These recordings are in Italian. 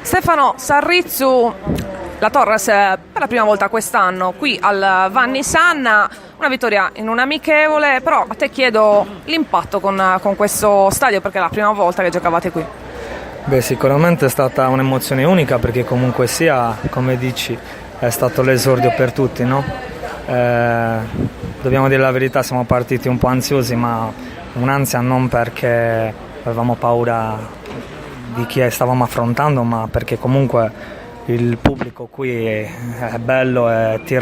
Stefano Sarrizzu, la Torres per la prima volta quest'anno qui al Vanni Sanna, una vittoria in un amichevole, però a te chiedo l'impatto con questo stadio perché è la prima volta che giocavate qui. Beh, sicuramente è stata un'emozione unica perché comunque sia, come dici, è stato l'esordio per tutti, no? Dobbiamo dire la verità, siamo partiti un po' ansiosi, ma un'ansia non perché avevamo paura di chi stavamo affrontando, ma perché comunque il pubblico qui è bello e ti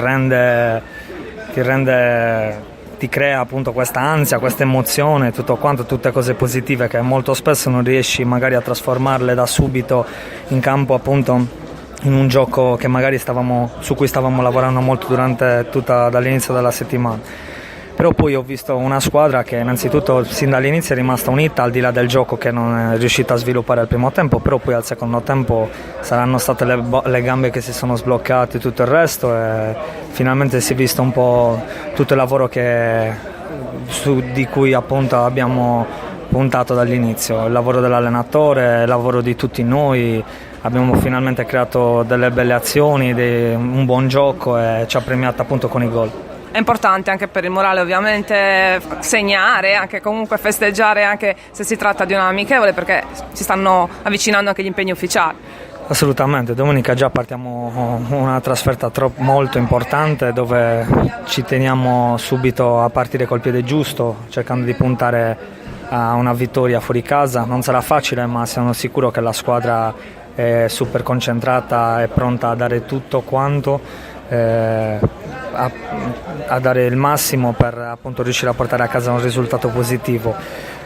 crea appunto questa ansia, questa emozione, tutto quanto, tutte cose positive che molto spesso non riesci magari a trasformarle da subito in campo, appunto in un gioco che magari su cui stavamo lavorando molto dall'inizio della settimana. Però poi ho visto una squadra che innanzitutto sin dall'inizio è rimasta unita, al di là del gioco che non è riuscita a sviluppare al primo tempo, però poi al secondo tempo saranno state le gambe che si sono sbloccate e tutto il resto, e finalmente si è visto un po' tutto il lavoro di cui appunto abbiamo puntato dall'inizio, il lavoro dell'allenatore, il lavoro di tutti noi. Abbiamo finalmente creato delle belle azioni, un buon gioco e ci ha premiato appunto con i gol. È importante anche per il morale ovviamente segnare, anche comunque festeggiare anche se si tratta di un amichevole, perché si stanno avvicinando anche gli impegni ufficiali. Assolutamente, domenica già partiamo una trasferta molto importante dove ci teniamo subito a partire col piede giusto, cercando di puntare a una vittoria fuori casa. Non sarà facile, ma sono sicuro che la squadra è super concentrata e pronta a dare tutto quanto, a dare il massimo per appunto riuscire a portare a casa un risultato positivo.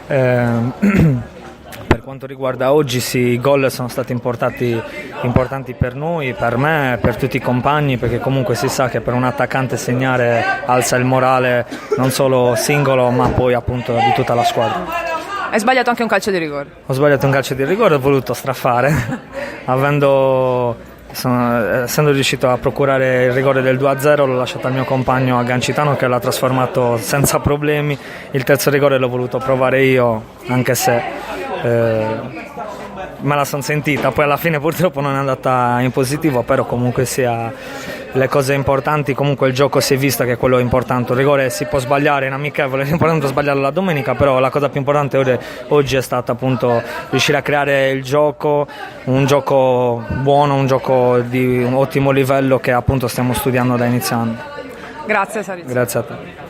Per quanto riguarda oggi, sì, i gol sono stati importanti per noi, per me, per tutti i compagni, perché comunque si sa che per un attaccante segnare alza il morale non solo singolo ma poi appunto di tutta la squadra. Hai sbagliato anche un calcio di rigore. Ho sbagliato un calcio di rigore, ho voluto strafare essendo riuscito a procurare il rigore del 2-0, l'ho lasciato al mio compagno Gancitano che l'ha trasformato senza problemi. Il terzo rigore l'ho voluto provare io, anche se me la sono sentita, poi alla fine purtroppo non è andata in positivo, però comunque sia le cose importanti, comunque il gioco si è visto che è quello importante. Il rigore si può sbagliare in amichevole, è importante sbagliarlo la domenica, però la cosa più importante oggi è stata appunto riuscire a creare un gioco buono, un gioco di un ottimo livello che appunto stiamo studiando da inizio anno. Grazie Sarrizzu. Grazie a te.